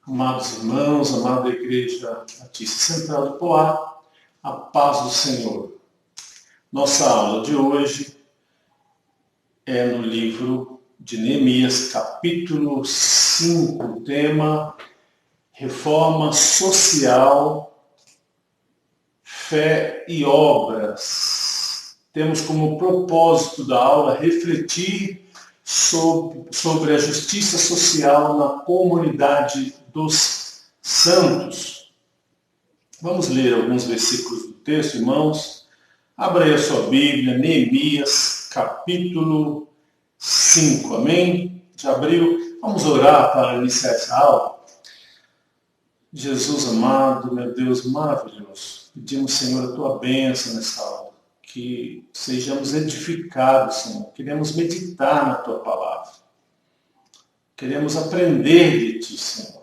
Amados irmãos, amada Igreja Batista Central de Poá, a paz do Senhor. Nossa aula de hoje é no livro de Neemias, capítulo 5, tema Reforma Social, Fé e Obras. Temos como propósito da aula refletir sobre a justiça social na comunidade dos santos. Vamos ler alguns versículos do texto, irmãos. Abra aí a sua Bíblia, Neemias, capítulo 5, amém? Já abriu? Vamos orar para iniciar essa aula. Jesus amado, meu Deus maravilhoso, pedimos, Senhor, a tua bênção nessa aula, que sejamos edificados, Senhor. Queremos meditar na tua palavra. Queremos aprender de ti, Senhor.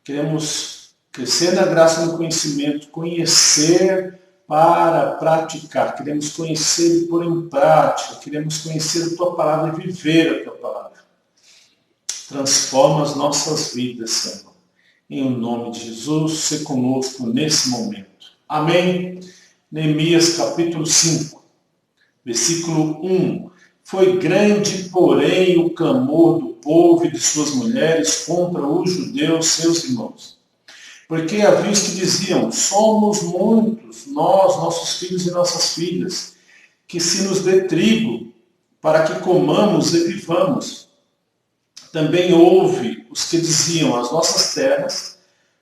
Queremos crescer na graça e no conhecimento, conhecer para praticar. Queremos conhecer e pôr em prática. Queremos conhecer a tua palavra e viver a tua palavra. Transforma as nossas vidas, Senhor. Em nome de Jesus, se conosco nesse momento. Amém? Neemias capítulo 5, versículo 1. Foi grande, porém, o clamor do povo e de suas mulheres contra os judeus, seus irmãos. Porque havia os que diziam, somos muitos, nós, nossos filhos e nossas filhas, que se nos dê trigo, para que comamos e vivamos. Também houve os que diziam, as nossas terras,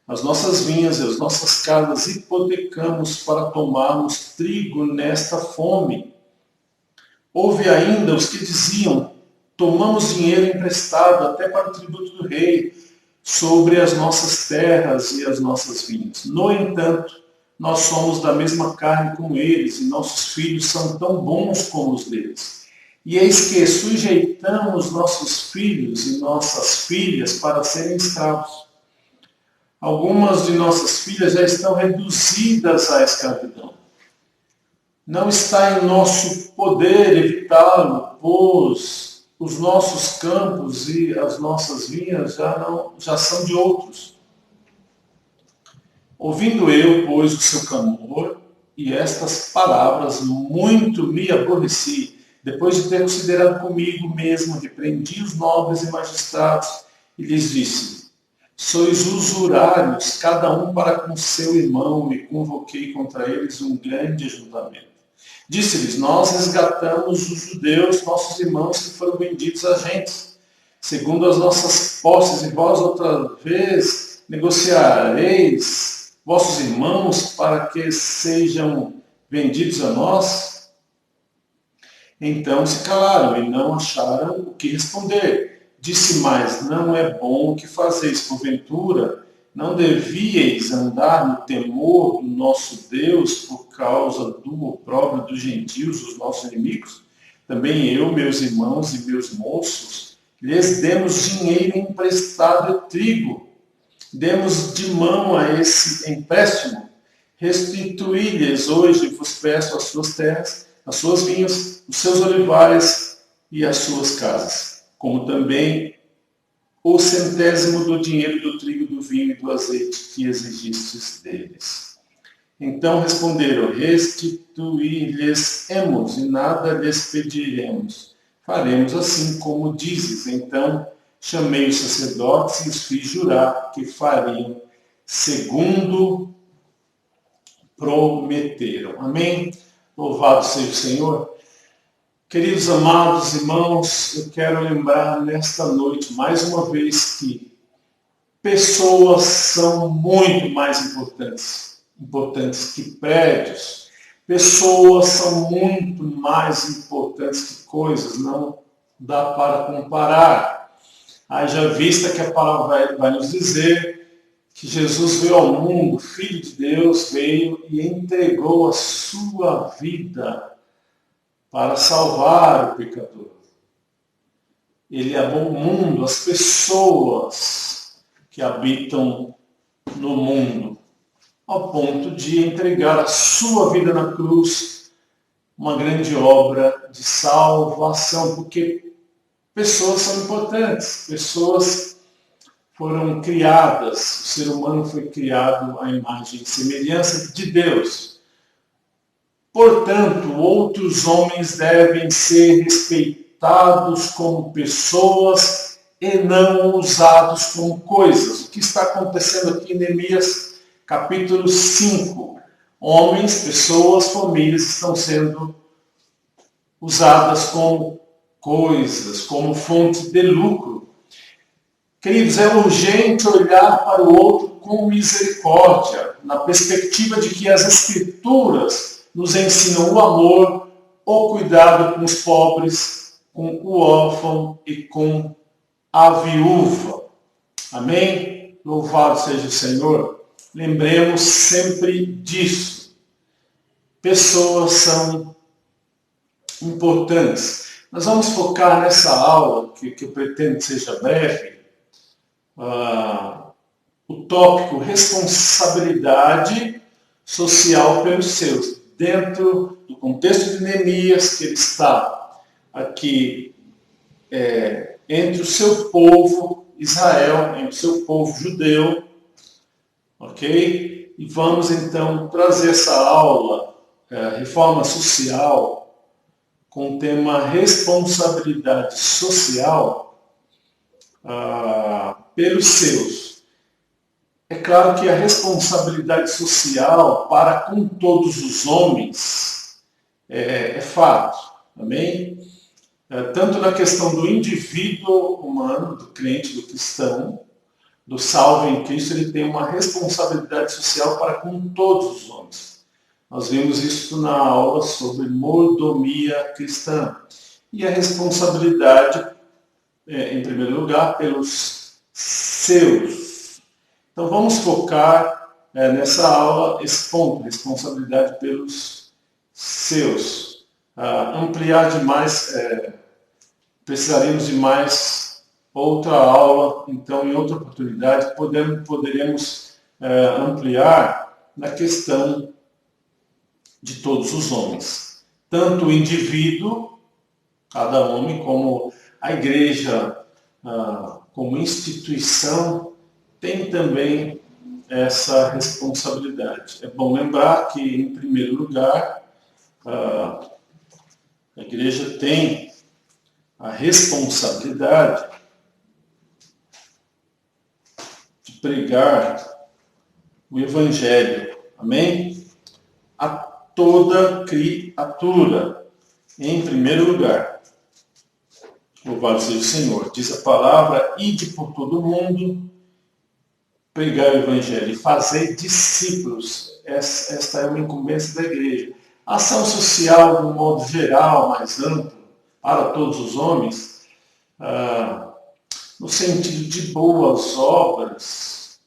as nossas vinhas e as nossas casas hipotecamos para tomarmos trigo nesta fome. Houve ainda os que diziam, tomamos dinheiro emprestado até para o tributo do rei, sobre as nossas terras e as nossas vinhas. No entanto, nós somos da mesma carne como eles, e nossos filhos são tão bons como os deles. E eis que sujeitamos nossos filhos e nossas filhas para serem escravos. Algumas de nossas filhas já estão reduzidas à escravidão. Não está em nosso poder evitá-lo, pois os nossos campos e as nossas vinhas já são de outros. Ouvindo eu, pois, o seu clamor e estas palavras, muito me aborreci. Depois de ter considerado comigo mesmo, repreendi os nobres e magistrados e lhes disse, sois usurários, cada um para com seu irmão, e convoquei contra eles um grande ajuntamento. Disse-lhes, nós resgatamos os judeus, nossos irmãos que foram vendidos a gentes, segundo as nossas posses, e vós outra vez negociareis vossos irmãos para que sejam vendidos a nós? Então se calaram e não acharam o que responder. Disse mais, não é bom o que fazeis, porventura, não devíeis andar no temor do nosso Deus por causa do opróbrio dos gentios, os nossos inimigos? Também eu, meus irmãos e meus moços, lhes demos dinheiro emprestado e trigo. Demos de mão a esse empréstimo. Restituí-lhes hoje, vos peço, as suas terras, as suas vinhas, os seus olivares e as suas casas, como também o centésimo do dinheiro do trigo, do vinho e do azeite que exigistes deles. Então responderam, restituir-lhes-emos e nada lhes pediremos. Faremos assim como dizes. Então chamei os sacerdotes e os fiz jurar que fariam segundo prometeram. Amém? Louvado seja o Senhor. Queridos amados irmãos, eu quero lembrar nesta noite, mais uma vez, que pessoas são muito mais importantes que prédios. Pessoas são muito mais importantes que coisas, não dá para comparar. Haja vista que a palavra vai nos dizer que Jesus veio ao mundo, Filho de Deus, veio e entregou a sua vida para salvar o pecador. Ele amou o mundo, as pessoas que habitam no mundo, ao ponto de entregar a sua vida na cruz, uma grande obra de salvação, porque pessoas são importantes, pessoas foram criadas, o ser humano foi criado à imagem e semelhança de Deus. Portanto, outros homens devem ser respeitados como pessoas e não usados como coisas. O que está acontecendo aqui em Neemias capítulo 5? Homens, pessoas, famílias estão sendo usadas como coisas, como fonte de lucro. Queridos, é urgente olhar para o outro com misericórdia, na perspectiva de que as Escrituras nos ensinam o amor, o cuidado com os pobres, com o órfão e com a viúva. Amém? Louvado seja o Senhor. Lembremos sempre disso. Pessoas são importantes. Nós vamos focar nessa aula, que eu pretendo que seja breve, o tópico responsabilidade social pelos seus. Dentro do contexto de Neemias, que ele está aqui entre o seu povo Israel, entre o seu povo judeu, ok? E vamos então trazer essa aula, reforma social, com o tema responsabilidade social pelos seus. É claro que a responsabilidade social para com todos os homens é fato, amém? Tanto na questão do indivíduo humano, do crente, do cristão, do salvo em Cristo, ele tem uma responsabilidade social para com todos os homens. Nós vimos isso na aula sobre mordomia cristã. E a responsabilidade, em primeiro lugar, pelos seus. Então vamos focar nessa aula esse ponto, responsabilidade pelos seus. Ampliar demais, precisaremos de mais outra aula, então em outra oportunidade poderemos ampliar na questão de todos os homens. Tanto o indivíduo, cada homem, como a igreja, como instituição, tem também essa responsabilidade. É bom lembrar que, em primeiro lugar, a igreja tem a responsabilidade de pregar o Evangelho. Amém? A toda criatura, em primeiro lugar. Louvado seja o Senhor. Diz a palavra, ide por todo o mundo, pregar o Evangelho e fazer discípulos. Esta é uma incumbência da igreja. A ação social, de um modo geral, mais amplo, para todos os homens, no sentido de boas obras,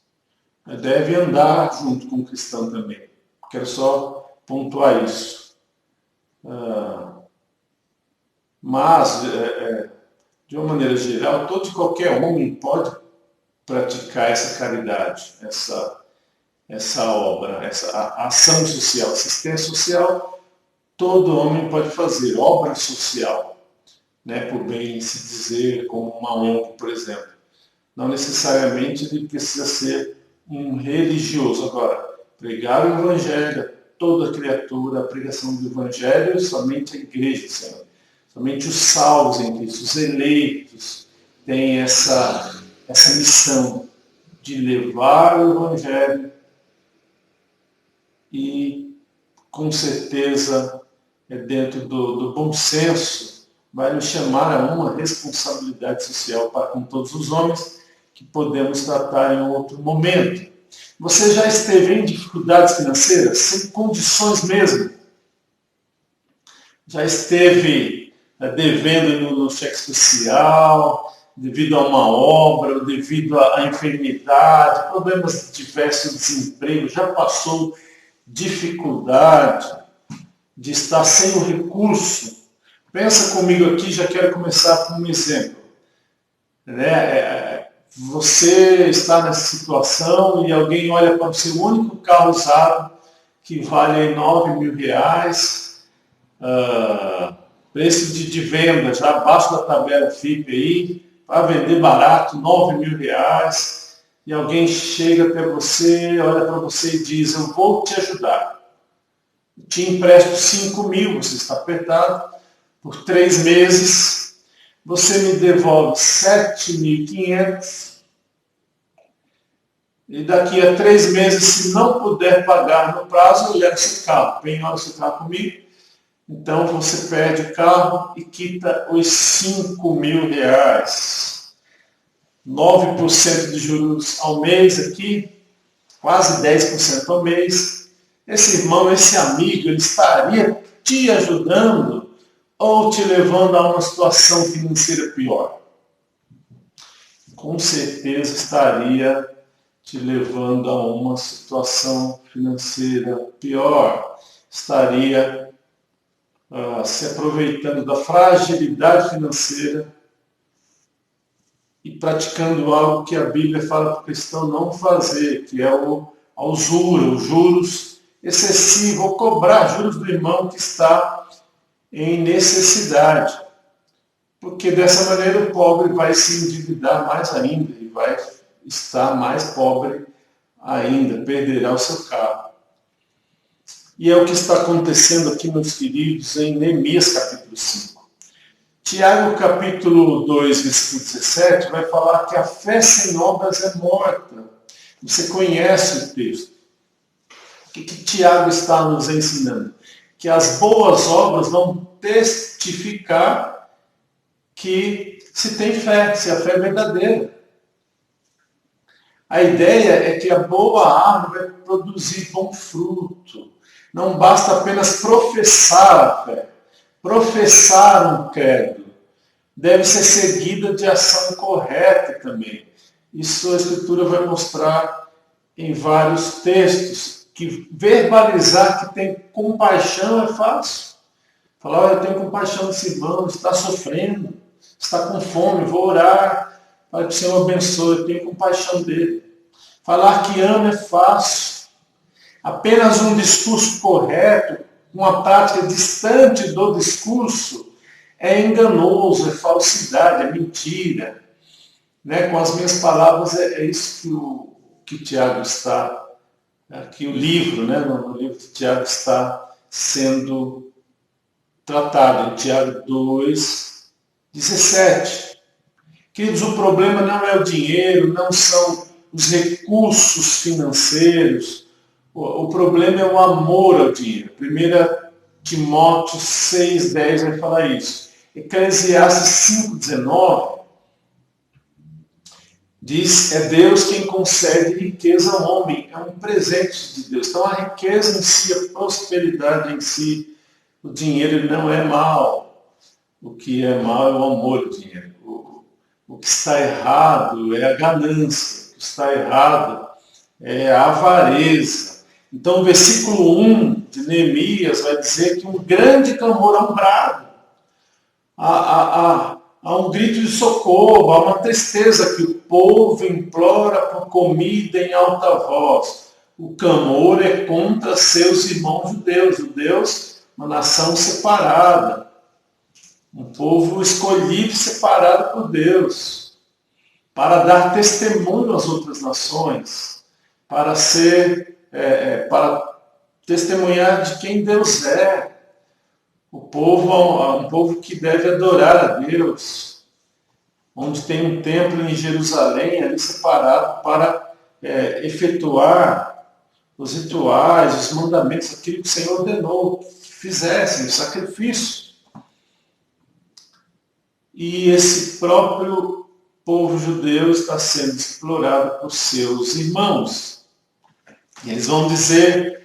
deve andar junto com o cristão também. Quero só pontuar isso. Mas, de uma maneira geral, todo e qualquer homem pode praticar essa caridade, essa obra, a ação social, assistência social, todo homem pode fazer, obra social, né, por bem se dizer, como uma ONG, por exemplo. Não necessariamente ele precisa ser um religioso. Agora, pregar o Evangelho, toda criatura, a pregação do Evangelho, somente a igreja, Senhor. Somente os salvos em Cristo, os eleitos, têm essa missão de levar o Evangelho e, com certeza, dentro do bom senso, vai nos chamar a uma responsabilidade social para com todos os homens, que podemos tratar em outro momento. Você já esteve em dificuldades financeiras, sem condições mesmo? Já esteve devendo no cheque especial, devido a uma obra, ou devido à enfermidade, problemas diversos, desemprego, já passou dificuldade de estar sem o recurso? Pensa comigo aqui, já quero começar com um exemplo. Você está nessa situação e alguém olha para o seu único carro usado, que vale R$9.000, preço de venda já abaixo da tabela FIPE aí, para vender barato, R$9.000, e alguém chega até você, olha para você e diz, eu vou te ajudar. Te empresto 5.000, você está apertado, por 3 meses, você me devolve 7.500, e daqui a 3 meses, se não puder pagar no prazo, eu levo seu carro, penhora seu carro comigo. Então você perde o carro e quita os 5.000 reais. 9% de juros ao mês aqui, quase 10% ao mês. Esse irmão, esse amigo, ele estaria te ajudando ou te levando a uma situação financeira pior? Com certeza estaria te levando a uma situação financeira pior. Estaria se aproveitando da fragilidade financeira e praticando algo que a Bíblia fala para o cristão não fazer, que é a usura, os juros excessivos, ou cobrar juros do irmão que está em necessidade. Porque dessa maneira o pobre vai se endividar mais ainda e vai estar mais pobre ainda, perderá o seu carro. E é o que está acontecendo aqui, meus queridos, em Neemias capítulo 5. Tiago capítulo 2, versículo 17, vai falar que a fé sem obras é morta. Você conhece o texto. O que Tiago está nos ensinando? Que as boas obras vão testificar que se tem fé, se a fé é verdadeira. A ideia é que a boa árvore vai produzir bom fruto. Não basta apenas professar a fé, professar um credo. Deve ser seguida de ação correta também. Isso a Escritura vai mostrar em vários textos, que verbalizar que tem compaixão é fácil. Falar, olha, eu tenho compaixão desse irmão, está sofrendo, está com fome, vou orar para que o Senhor abençoe, eu tenho compaixão dele. Falar que ama é fácil. Apenas um discurso correto, uma prática distante do discurso, é enganoso, é falsidade, é mentira. Né? Com as minhas palavras, é isso que o Tiago está, aqui o livro, né? No livro de Tiago está sendo tratado, em Tiago 2, 17. Queridos, o problema não é o dinheiro, não são os recursos financeiros, o problema é o amor ao dinheiro. 1 Timóteo 6,10 vai falar isso. Eclesiastes 5,19 diz, é Deus quem concede riqueza ao homem, é um presente de Deus. Então a riqueza em si, a prosperidade em si, o dinheiro não é mal. O que é mal é o amor ao dinheiro. O que está errado é a ganância, o que está errado é a avareza. Então o versículo 1 de Neemias vai dizer que um grande clamor, há um brado, há um grito de socorro, há uma tristeza que o povo implora por comida em alta voz. O clamor é contra seus irmãos judeus, uma nação separada, um povo escolhido e separado por Deus, para dar testemunho às outras nações, para testemunhar de quem Deus é. O povo é um povo que deve adorar a Deus, onde tem um templo em Jerusalém, ali separado para efetuar os rituais, os mandamentos, aquilo que o Senhor ordenou que fizessem, o sacrifício. E esse próprio povo judeu está sendo explorado por seus irmãos. E eles vão dizer,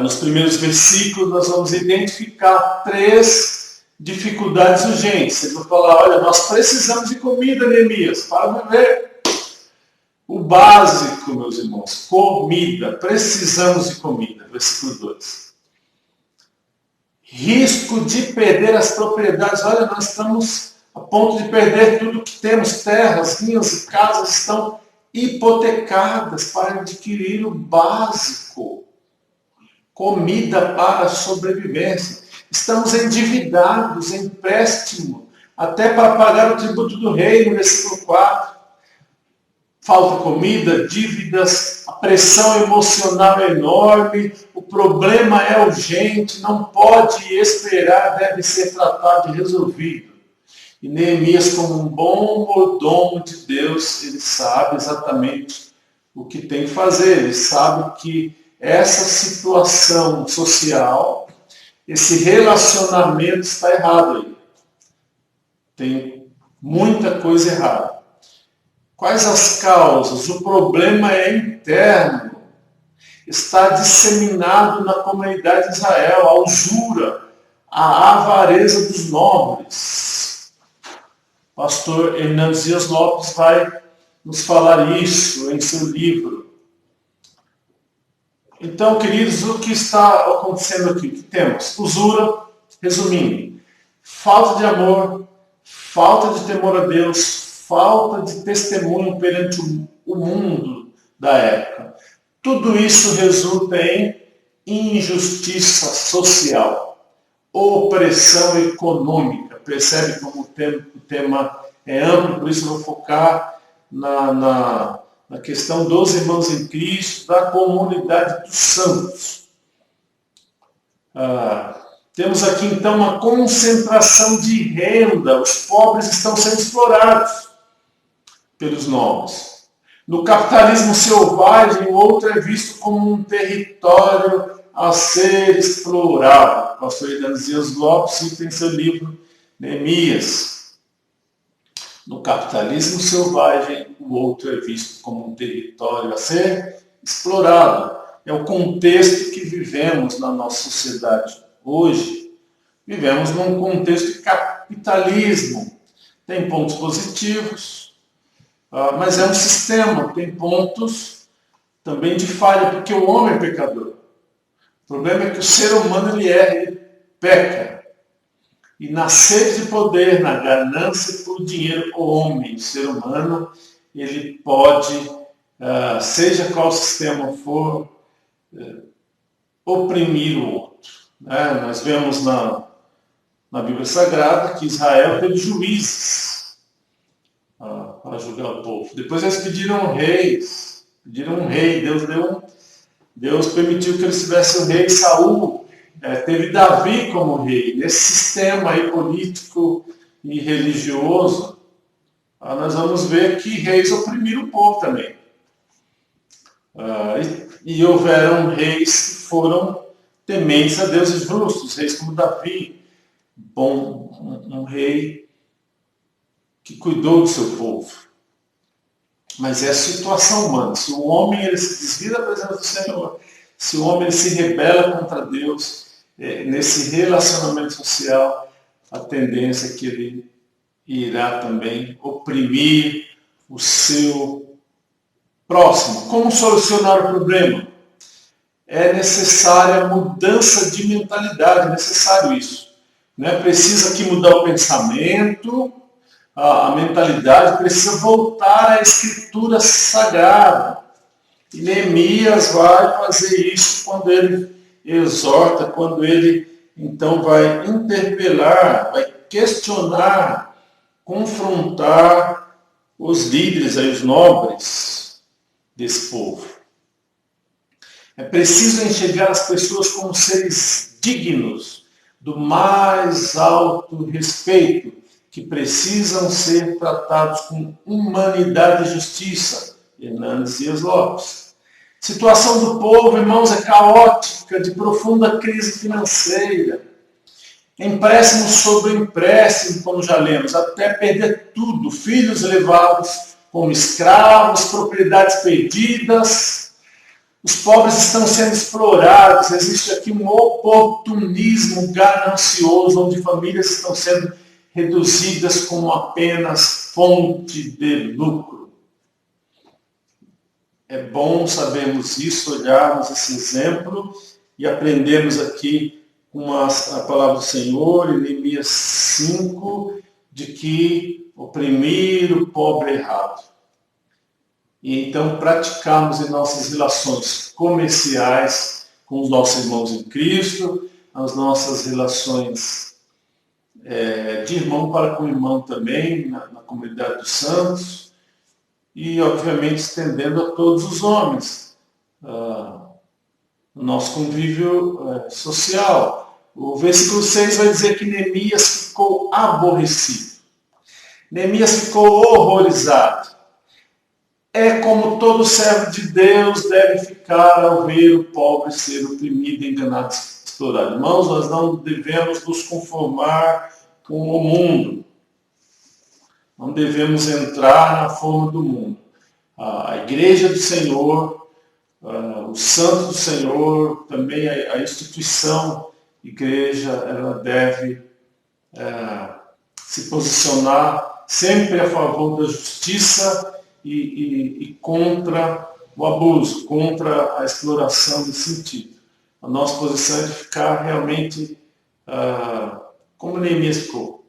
nos primeiros versículos, nós vamos identificar 3 dificuldades urgentes. Eles vão falar, olha, nós precisamos de comida, Neemias, para viver. O básico, meus irmãos, comida, precisamos de comida. Versículo 2. Risco de perder as propriedades. Olha, nós estamos a ponto de perder tudo que temos, terras, linhas e casas estão hipotecadas para adquirir o básico, comida para a sobrevivência. Estamos endividados, em empréstimo, até para pagar o tributo do rei, no versículo 4. falta comida, dívidas, a pressão emocional é enorme, o problema é urgente, não pode esperar, deve ser tratado e resolvido. E Neemias, como um bom mordomo de Deus, ele sabe exatamente o que tem que fazer, ele sabe que essa situação social, esse relacionamento está errado aí. Tem muita coisa errada. Quais as causas? O problema é interno. Está disseminado na comunidade de Israel a usura, a avareza dos nobres. Pastor Hernandes Dias Lopes vai nos falar isso em seu livro. Então, queridos, o que está acontecendo aqui? O que temos? Usura, resumindo, falta de amor, falta de temor a Deus, falta de testemunho perante o mundo da época. Tudo isso resulta em injustiça social, opressão econômica. Percebe como o tema é amplo, por isso eu vou focar na questão dos irmãos em Cristo, da comunidade dos santos. Temos aqui então uma concentração de renda, os pobres estão sendo explorados pelos nobres. No capitalismo selvagem, o outro é visto como um território a ser explorado. O pastor Hernandes Dias Lopes cita em seu livro Neemias. No capitalismo selvagem, o outro é visto como um território a ser explorado. É o contexto que vivemos na nossa sociedade hoje. Vivemos num contexto de capitalismo. Tem pontos positivos, mas é um sistema, tem pontos também de falha, porque o homem é pecador. O problema é que o ser humano ele peca. E na sede de poder, na ganância por dinheiro, o homem, o ser humano, ele pode, seja qual sistema for, oprimir o outro. Nós vemos na Bíblia Sagrada que Israel teve juízes para julgar o povo. Depois eles pediram reis, pediram um rei. Deus permitiu que eles tivessem o rei Saul. Teve Davi como rei. Nesse sistema aí político e religioso, nós vamos ver que reis oprimiram o povo também. E houveram reis que foram tementes a Deus e justos, reis como Davi, um rei que cuidou do seu povo. Mas é a situação humana. Se o homem ele se desvia da presença do Senhor, se o homem ele se rebela contra Deus, nesse relacionamento social, a tendência é que ele irá também oprimir o seu próximo. Como solucionar o problema? É necessária mudança de mentalidade, é necessário isso. Precisa aqui mudar o pensamento, a mentalidade, precisa voltar à Escritura Sagrada. E Neemias vai fazer isso quando ele exorta, quando ele então vai interpelar, vai questionar, confrontar os líderes, os nobres desse povo. É preciso enxergar as pessoas como seres dignos do mais alto respeito, que precisam ser tratados com humanidade e justiça. Hernandes Dias Lopes. Situação do povo, irmãos, é caótica, de profunda crise financeira. Empréstimo sobre empréstimo, como já lemos, até perder tudo. Filhos levados como escravos, propriedades perdidas. Os pobres estão sendo explorados. Existe aqui um oportunismo ganancioso, onde famílias estão sendo reduzidas como apenas fonte de lucro. É bom sabermos isso, olharmos esse exemplo e aprendermos aqui com a palavra do Senhor, em Neemias 5, de que oprimir o pobre é errado. E então praticarmos em nossas relações comerciais com os nossos irmãos em Cristo, as nossas relações de irmão para com irmão também, na comunidade dos santos, e, obviamente, estendendo a todos os homens o nosso convívio social. O versículo 6 vai dizer que Neemias ficou aborrecido. Neemias ficou horrorizado. É como todo servo de Deus deve ficar ao ver o pobre ser oprimido, enganado, explorado. Irmãos, nós não devemos nos conformar com o mundo. Não devemos entrar na forma do mundo. A igreja do Senhor, o santo do Senhor, também a instituição igreja, ela deve se posicionar sempre a favor da justiça e contra o abuso, contra a exploração desse sentido. A nossa posição é de ficar realmente, como Neemias ficou,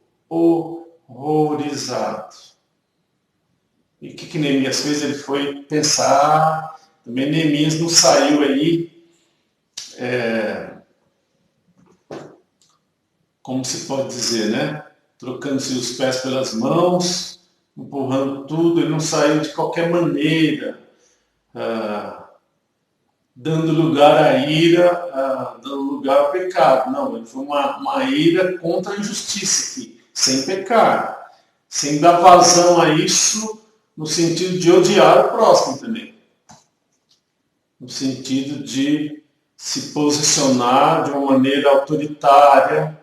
horrorizado. E o que Neemias fez? Ele foi pensar, também Neemias não saiu aí, como se pode dizer, né? Trocando-se os pés pelas mãos, empurrando tudo, ele não saiu de qualquer maneira, dando lugar à ira, dando lugar ao pecado. Não, ele foi uma ira contra a injustiça aqui, sem pecar, sem dar vazão a isso no sentido de odiar o próximo também, no sentido de se posicionar de uma maneira autoritária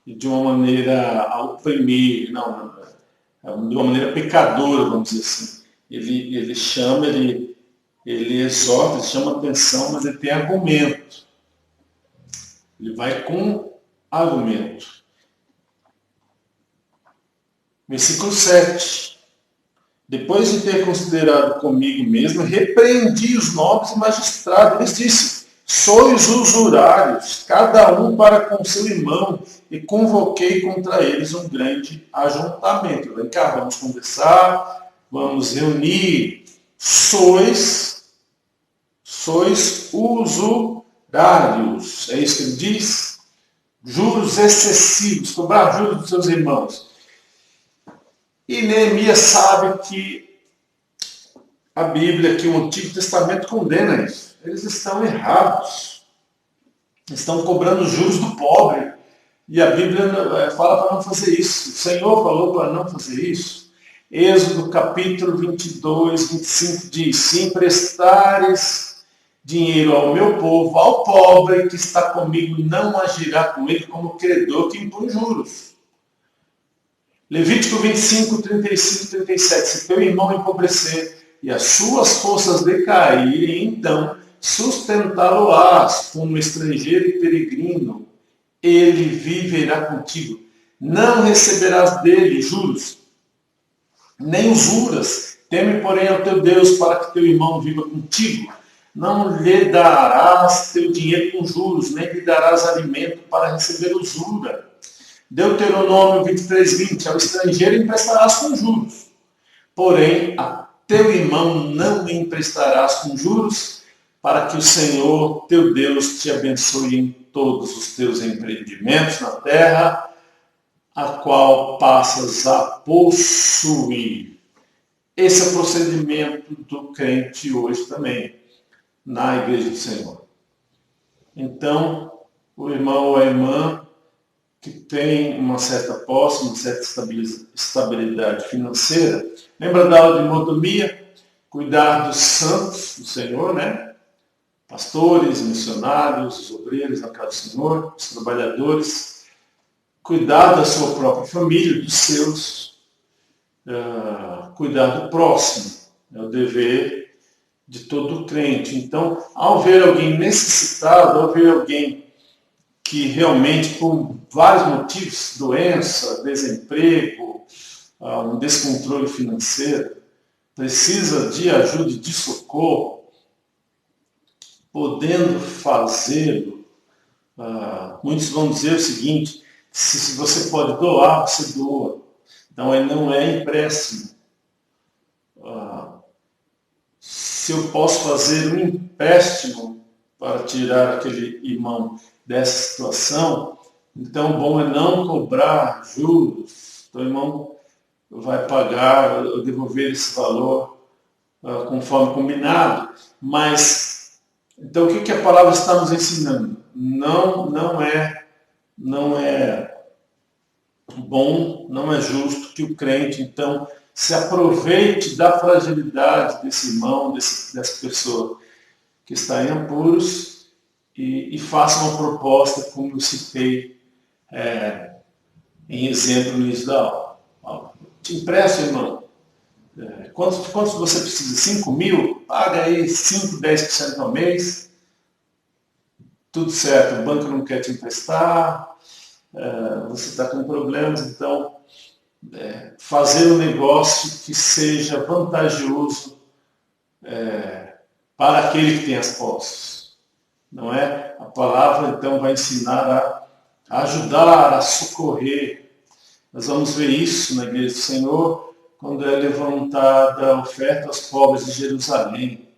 e de uma maneira a oprimir, não, de uma maneira pecadora, vamos dizer assim. Ele chama, ele exorta, ele chama atenção, mas ele tem argumento. Ele vai com argumento. Versículo 7. Depois de ter considerado comigo mesmo, repreendi os nobres e magistrados. Eles disse: sois usurários, cada um para com seu irmão, e convoquei contra eles um grande ajuntamento. Vem cá, vamos conversar, vamos reunir. Sois usurários. É isso que ele diz? Juros excessivos, cobrar juros dos seus irmãos. E Neemias sabe que a Bíblia, que o Antigo Testamento condena isso. Eles estão errados. Estão cobrando juros do pobre. E a Bíblia fala para não fazer isso. O Senhor falou para não fazer isso. Êxodo capítulo 22, 25 diz: se emprestares dinheiro ao meu povo, ao pobre que está comigo, não agirá com ele como credor que impõe juros. Levítico 25, 35 e 37. Se teu irmão empobrecer e as suas forças decaírem, então sustentá-lo-ás como estrangeiro e peregrino. Ele viverá contigo. Não receberás dele juros, nem usuras. Teme, porém, ao teu Deus para que teu irmão viva contigo. Não lhe darás teu dinheiro com juros, nem lhe darás alimento para receber usura. Deuteronômio 23, 20. Ao estrangeiro emprestarás com juros, porém a teu irmão não emprestarás com juros, para que o Senhor teu Deus te abençoe em todos os teus empreendimentos na terra, a qual passas a possuir. Esse é o procedimento do crente hoje também, na igreja do Senhor. Então, o irmão ou a irmã que tem uma certa posse, uma certa estabilidade financeira. Lembra da aula de mordomia? Cuidar dos santos do Senhor, né? Pastores, missionários, os obreiros na casa do Senhor, os trabalhadores. Cuidar da sua própria família, dos seus. Cuidar do próximo. É o dever de todo crente. Então, ao ver alguém necessitado, ao ver alguém que realmente, por vários motivos, doença, desemprego, um descontrole financeiro, precisa de ajuda e de socorro, podendo fazê-lo, muitos vão dizer o seguinte: se você pode doar, você doa. Então, ele não é empréstimo. Se eu posso fazer um empréstimo para tirar aquele irmão dessa situação, então bom é não cobrar juros. Então o irmão vai pagar, devolver esse valor conforme combinado, mas então o que a palavra está nos ensinando? Não é bom, não é justo que o crente, então, se aproveite da fragilidade desse irmão, dessa pessoa que está em apuros e faça uma proposta, como eu citei em exemplo no início da aula. Te empresto, irmão. Quantos você precisa? 5 mil? Paga aí 5, 10% ao mês. Tudo certo, o banco não quer te emprestar, você está com problemas, então fazer um negócio que seja vantajoso para aquele que tem as posses. Não é? A palavra então vai ensinar a ajudar, a socorrer. Nós vamos ver isso na Igreja do Senhor quando é levantada a oferta aos pobres de Jerusalém.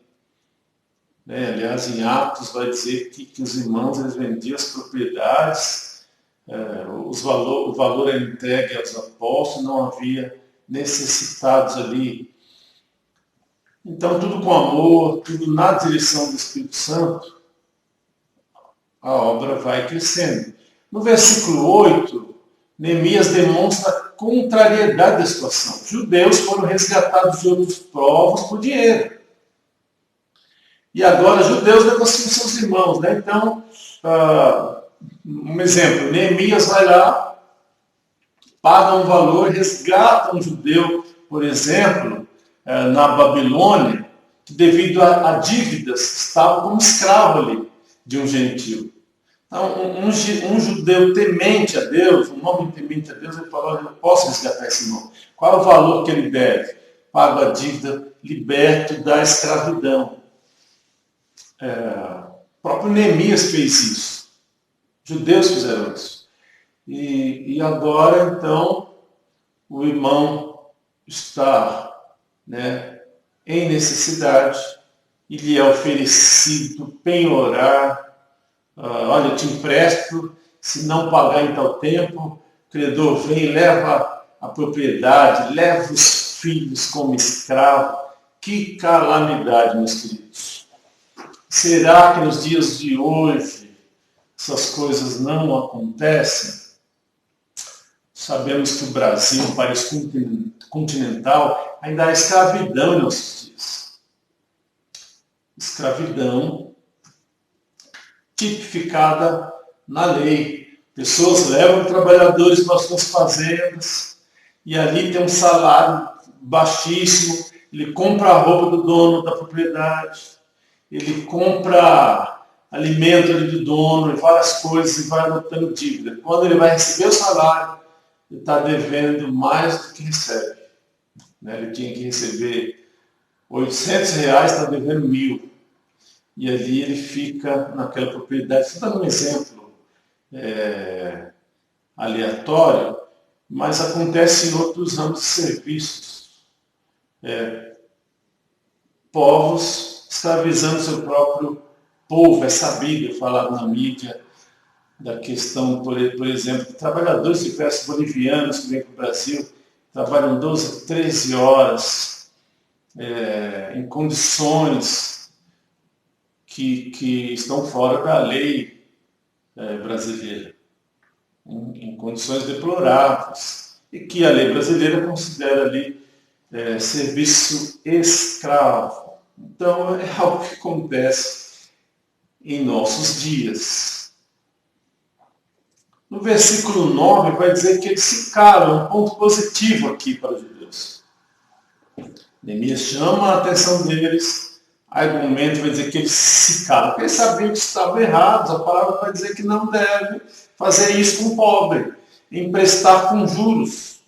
Aliás, em Atos vai dizer que os irmãos eles vendiam as propriedades, o valor era entregue aos apóstolos, não havia necessitados ali. Então, tudo com amor, tudo na direção do Espírito Santo, a obra vai crescendo. No versículo 8, Neemias demonstra a contrariedade da situação. Judeus foram resgatados de outros povos por dinheiro. E agora judeus negociam seus irmãos. Né? Então, um exemplo, Neemias vai lá, paga um valor, resgata um judeu, por exemplo, na Babilônia, que devido a dívidas estava como escravo ali de um gentil. Então, um judeu temente a Deus, um homem temente a Deus, ele fala, eu posso resgatar esse irmão. Qual é o valor que ele deve? Pago a dívida, liberto da escravidão. O próprio Neemias fez isso. Judeus fizeram isso. E agora, então, o irmão está em necessidade e lhe é oferecido penhorar. Olha, eu te empresto, se não pagar em tal tempo, o credor vem, leva a propriedade, leva os filhos como escravo. Que calamidade, meus queridos. Será que nos dias de hoje essas coisas não acontecem? Sabemos que o Brasil, um país continental, ainda há escravidão em nossos dias. Escravidão tipificada na lei. Pessoas levam trabalhadores para as suas fazendas e ali tem um salário baixíssimo, ele compra a roupa do dono da propriedade, ele compra alimento ali do dono e várias coisas e vai anotando dívida. Quando ele vai receber o salário, ele está devendo mais do que recebe. Ele tinha que receber R$800, está devendo 1.000. E ali ele fica naquela propriedade. Estou dando um exemplo aleatório, mas acontece em outros ramos de serviços. Povos escravizando seu próprio povo. É sabido, falado na mídia, da questão, por exemplo, de trabalhadores diversos bolivianos que vêm para o Brasil, trabalham 12, 13 horas em condições que estão fora da lei brasileira, em condições deploráveis, e que a lei brasileira considera ali serviço escravo. Então, é algo que acontece em nossos dias. No versículo 9 vai dizer que eles se calam, um ponto positivo aqui para os judeus. Neemias chama a atenção deles, argumento vai dizer que eles se calam, porque eles sabiam que estavam errados, a palavra vai dizer que não deve fazer isso com o pobre, emprestar com juros.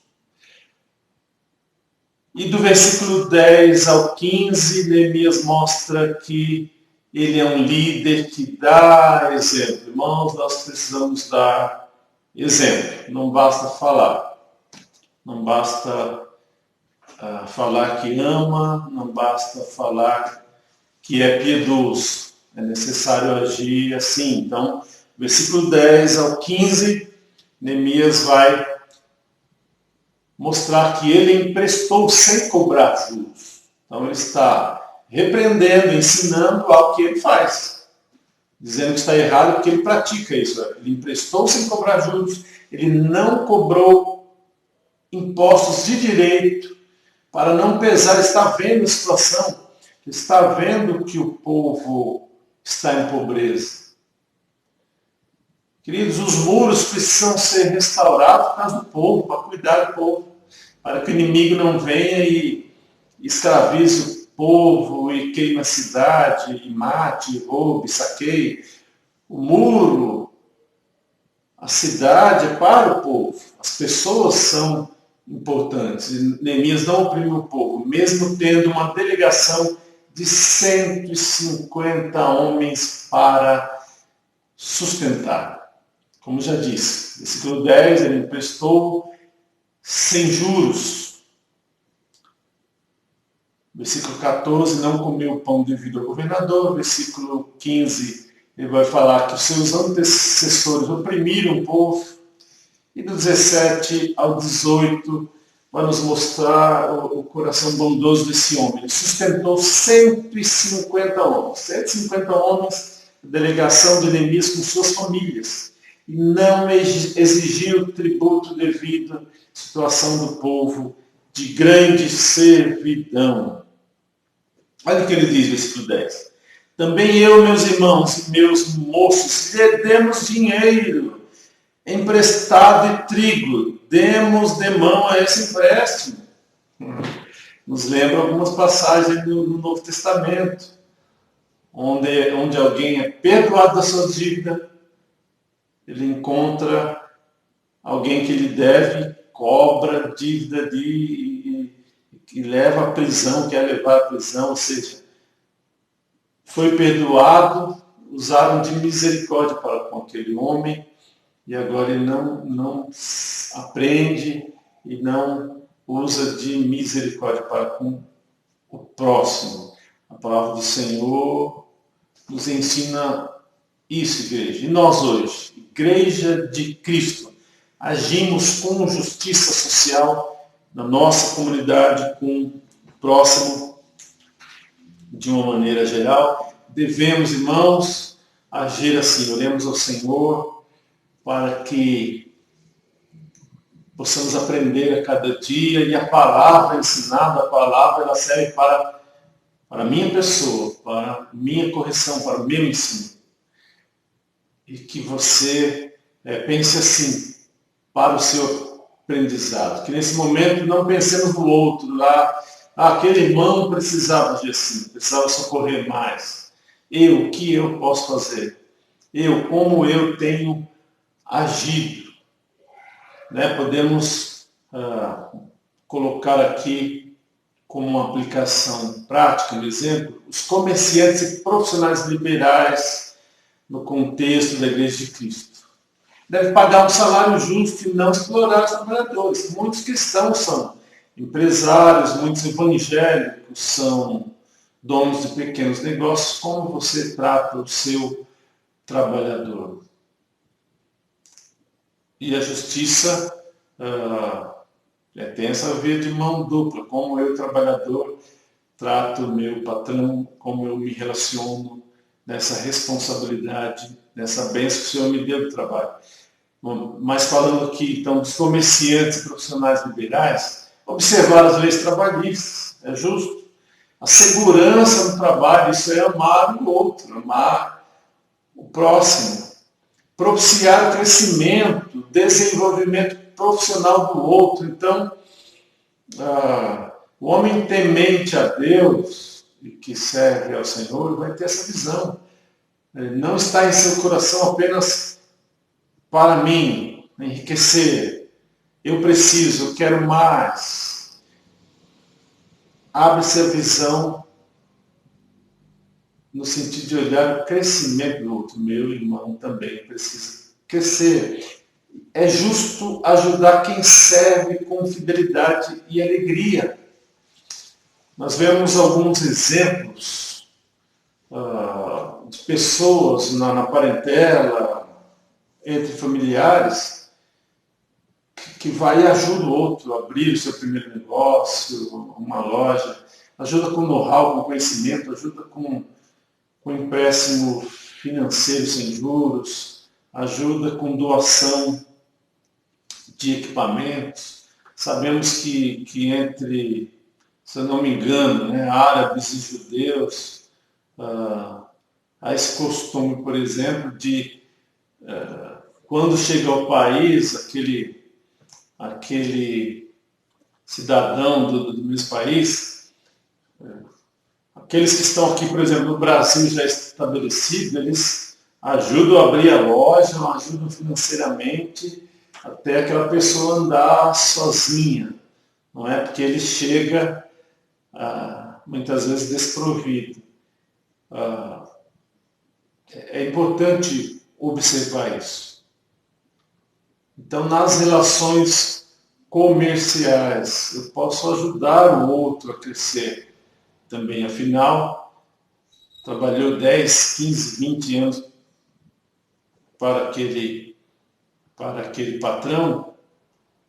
E do versículo 10 ao 15, Neemias mostra que ele é um líder que dá exemplo. Irmãos, nós precisamos dar exemplo. Não basta falar. Não basta falar que ama, não basta falar que é piedoso. É necessário agir assim. Então, versículo 10 ao 15, Neemias vai mostrar que ele emprestou sem cobrar juros. Então ele está repreendendo, ensinando algo que ele faz, dizendo que está errado porque ele pratica isso. Ele emprestou sem cobrar juros, ele não cobrou impostos de direito para não pesar, está vendo a situação, está vendo que o povo está em pobreza. Queridos, os muros precisam ser restaurados por causa do povo, para cuidar do povo, para que o inimigo não venha e escravize o povo e queime a cidade, e mate, roube, saqueie. O muro, a cidade é para o povo, as pessoas são importantes. Neemias não oprime o povo, mesmo tendo uma delegação de 150 homens para sustentar. Como já disse, versículo 10, ele emprestou sem juros. Versículo 14, não comeu o pão devido ao governador. Versículo 15, ele vai falar que os seus antecessores oprimiram o povo. E do 17 ao 18, vai nos mostrar o coração bondoso desse homem. Ele sustentou 150 homens. 150 homens, delegação de Neemias com suas famílias. E não exigiu o tributo devido à situação do povo de grande servidão. Olha o que ele diz, versículo 10. Também eu, meus irmãos e meus moços, lhe demos dinheiro emprestado e trigo, demos de mão a esse empréstimo. Nos lembra algumas passagens do Novo Testamento, onde alguém é perdoado da sua dívida, ele encontra alguém que lhe deve, cobra dívida e leva à prisão, quer levar à prisão, ou seja, foi perdoado, usaram de misericórdia para com aquele homem, e agora ele não aprende e não usa de misericórdia para com o próximo. A palavra do Senhor nos ensina isso, igreja. E nós hoje, Igreja de Cristo, agimos com justiça social na nossa comunidade, com o próximo, de uma maneira geral. Devemos, irmãos, agir assim. Oremos ao Senhor para que possamos aprender a cada dia, e a palavra ensinada, a palavra ela serve para a minha pessoa, para a minha correção, para o meu ensino. E que você pense assim, para o seu aprendizado. Que nesse momento não pensemos no outro, lá, aquele irmão precisava de assim, precisava socorrer mais. O que eu posso fazer? Como eu tenho agido? Podemos colocar aqui como uma aplicação prática, um exemplo, os comerciantes e profissionais liberais no contexto da Igreja de Cristo. Deve pagar um salário justo e não explorar os trabalhadores. Muitos cristãos são empresários, muitos evangélicos são donos de pequenos negócios. Como você trata o seu trabalhador? E a justiça tem essa via de mão dupla. Como eu, trabalhador, trato o meu patrão, como eu me relaciono nessa responsabilidade, nessa bênção que o Senhor me deu do trabalho. Mas falando aqui, então, dos comerciantes e profissionais liberais, observar as leis trabalhistas, é justo. A segurança no trabalho, isso é amar o outro, amar o próximo. Propiciar o crescimento, desenvolvimento profissional do outro. Então, o homem temente a Deus e que serve ao Senhor vai ter essa visão. Não está em seu coração apenas para mim, enriquecer. Eu preciso, eu quero mais. Abre-se a visão no sentido de olhar o crescimento do outro. Meu irmão também precisa crescer. É justo ajudar quem serve com fidelidade e alegria. Nós vemos alguns exemplos de pessoas na parentela, entre familiares, que vai e ajuda o outro a abrir o seu primeiro negócio, uma loja. ajuda com know-how, com conhecimento, ajuda com empréstimo financeiro sem juros, ajuda com doação de equipamentos. Sabemos que entre, se eu não me engano, né, árabes e judeus, há esse costume, por exemplo, de quando chega ao país, aquele cidadão do mesmo país, aqueles que estão aqui, por exemplo, no Brasil já estabelecido, eles ajudam a abrir a loja, ajudam financeiramente até aquela pessoa andar sozinha, não é? Porque ele chega muitas vezes desprovido. É importante observar isso. Então, nas relações comerciais, eu posso ajudar o outro a crescer também. Afinal, trabalhou 10, 15, 20 anos para aquele patrão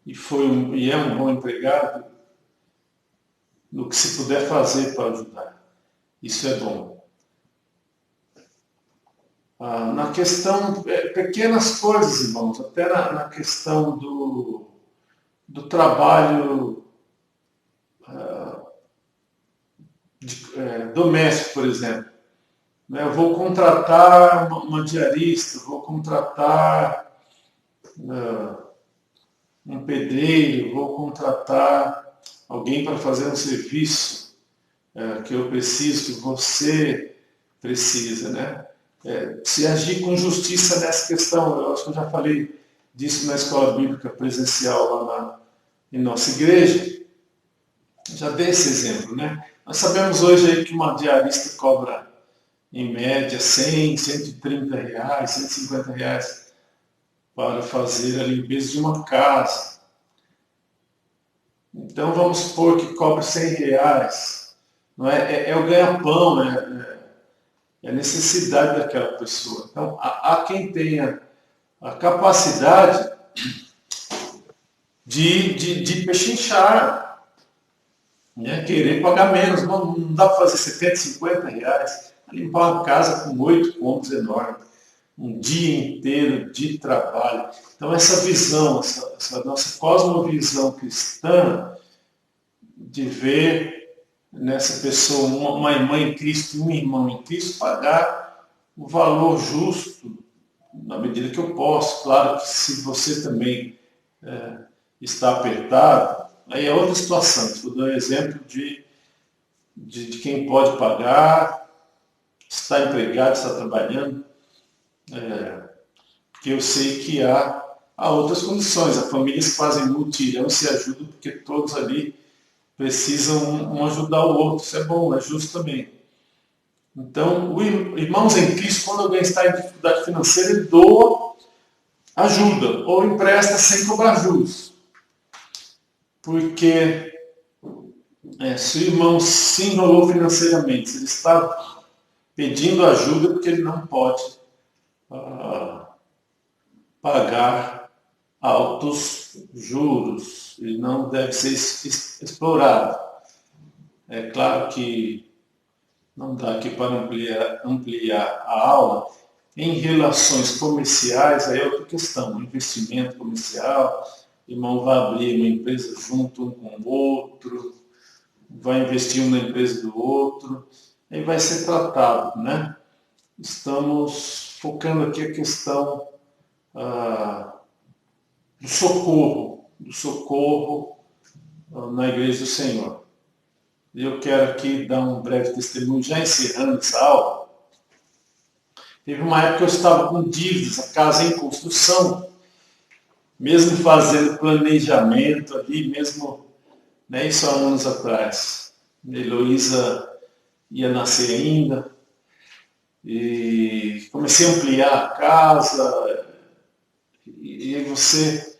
e é um bom empregado, no que se puder fazer para ajudar. Isso é bom. Na questão, pequenas coisas, irmãos, até na questão do trabalho doméstico, por exemplo. Eu vou contratar uma diarista, vou contratar um pedreiro, vou contratar alguém para fazer um serviço que eu preciso, que você precisa, né? Se agir com justiça nessa questão. Eu acho que eu já falei disso na escola bíblica presencial lá em nossa igreja. Já dei esse exemplo, né? Nós sabemos hoje aí que uma diarista cobra, em média, 100, 130 reais, 150 reais para fazer a limpeza de uma casa. Então vamos supor que cobre 100 reais. Não é o ganha-pão, é a necessidade daquela pessoa. Então, há quem tenha a capacidade de pechinchar, né? Querer pagar menos. Não dá para fazer 70, 50 reais, limpar uma casa com 8 cômodos enormes, um dia inteiro de trabalho. Então, essa visão, essa nossa cosmovisão cristã, de ver nessa pessoa uma irmã em Cristo e um irmão em Cristo, pagar o valor justo na medida que eu posso. Claro que se você também está apertado, aí é outra situação. Estou dando exemplo de quem pode pagar, está empregado, está trabalhando, porque eu sei que há outras condições. Há famílias que fazem mutirão, se ajudam, porque todos ali precisam um ajudar o outro. Isso é bom, é justo também. Então, irmãos em Cristo, quando alguém está em dificuldade financeira, ele doa, ajuda, ou empresta sem cobrar juros. Porque se o irmão se enrolou financeiramente, se ele está pedindo ajuda, porque ele não pode pagar altos juros, ele não deve ser explorado. É claro que não dá aqui para ampliar a aula. Em relações comerciais, aí é outra questão, investimento comercial, o irmão vai abrir uma empresa junto um com o outro, vai investir um na empresa do outro, aí vai ser tratado, né? Estamos focando aqui a questão do socorro na Igreja do Senhor. E eu quero aqui dar um breve testemunho, já encerrando essa aula. Teve uma época que eu estava com dívidas, a casa em construção, mesmo fazendo planejamento ali, mesmo, né, isso há anos atrás. A Heloísa ia nascer ainda, e comecei a ampliar a casa, e aí você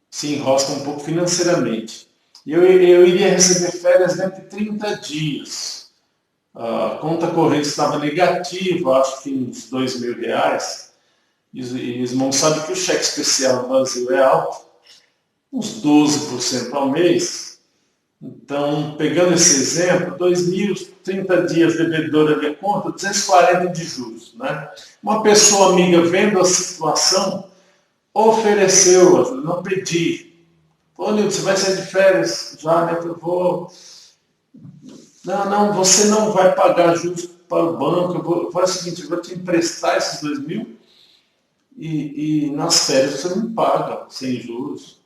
se enrosca um pouco financeiramente. Eu iria receber férias dentro de 30 dias. A conta corrente estava negativa, acho que uns R$2.000. E os irmãos sabem que o cheque especial no Brasil é alto, uns 12% ao mês. Então, pegando esse exemplo, 2.030 dias devedora de conta, 240 de juros. Né? Uma pessoa amiga vendo a situação, ofereceu, não pedi. Ô, Nilton, você vai sair de férias já, né? Eu vou. Não, você não vai pagar juros para o banco. Faz o seguinte, eu vou te emprestar esses 2.000 e nas férias você me paga sem juros.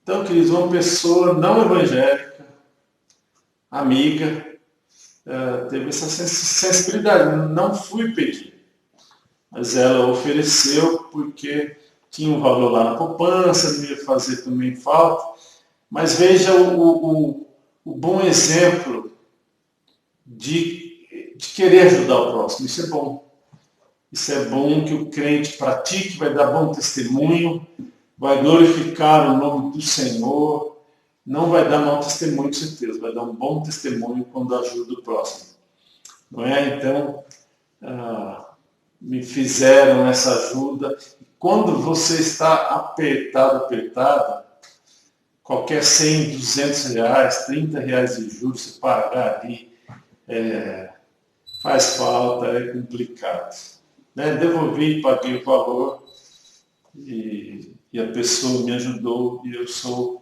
Então, queridos, uma pessoa não evangélica, amiga, teve essa sensibilidade. Não fui pedir, mas ela ofereceu porque tinha um valor lá na poupança, não ia fazer também falta. Mas veja o bom exemplo de querer ajudar o próximo. Isso é bom. Isso é bom que o crente pratique, vai dar bom testemunho, vai glorificar o nome do Senhor, não vai dar mau testemunho, com certeza, vai dar um bom testemunho quando ajuda o próximo. Não é? Então, me fizeram essa ajuda. Quando você está apertado, qualquer 100, 200 reais, 30 reais de juros, você pagar ali, faz falta, é complicado. Né? Devolvi, paguei o valor e a pessoa me ajudou e eu sou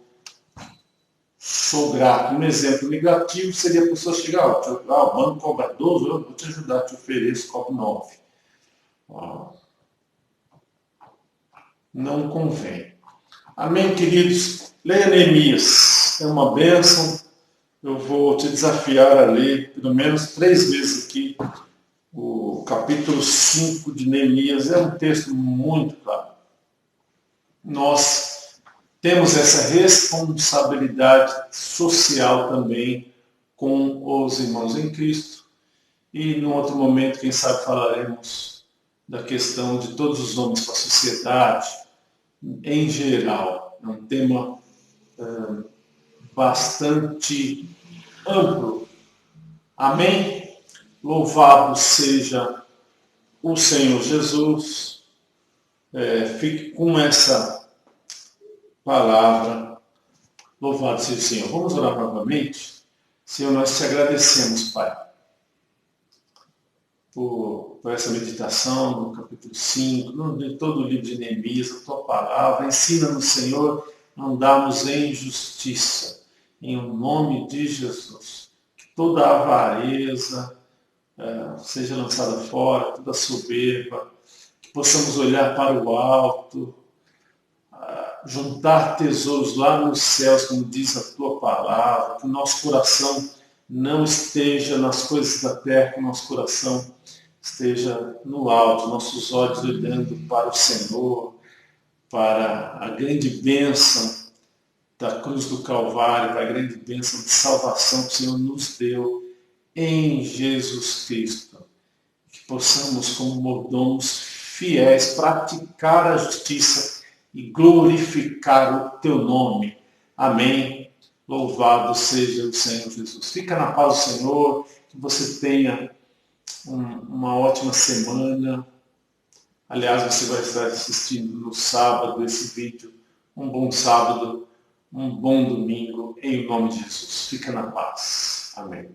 grato. Um exemplo negativo seria a pessoa chegar, o banco cobra 12, eu vou te ajudar, te ofereço, cobro 9. Não convém. Amém, queridos? Leia Neemias, é uma bênção. Eu vou te desafiar a ler pelo menos 3 vezes aqui o capítulo 5 de Neemias. É um texto muito claro. Nós temos essa responsabilidade social também com os irmãos em Cristo. E num outro momento, quem sabe, falaremos da questão de todos os homens com a sociedade em geral. É um tema bastante amplo. Amém? Louvado seja o Senhor Jesus. Fique com essa palavra. Louvado seja o Senhor. Vamos orar novamente? Senhor, nós te agradecemos, Pai, por essa meditação no capítulo 5, de todo o livro de Neemias, a tua palavra. Ensina-nos, Senhor, a andarmos em justiça, em nome de Jesus. Que toda avareza seja lançada fora, toda soberba, que possamos olhar para o alto, juntar tesouros lá nos céus, como diz a tua palavra, que o nosso coração não esteja nas coisas da terra, que o nosso coração esteja no alto, nossos olhos olhando para o Senhor, para a grande bênção da cruz do Calvário, para a grande bênção de salvação que o Senhor nos deu em Jesus Cristo. Que possamos, como mordomos fiéis, praticar a justiça e glorificar o teu nome. Amém. Louvado seja o Senhor Jesus. Fica na paz do Senhor, que você tenha uma ótima semana. Aliás, você vai estar assistindo no sábado esse vídeo. Um bom sábado, um bom domingo, em nome de Jesus. Fica na paz. Amém.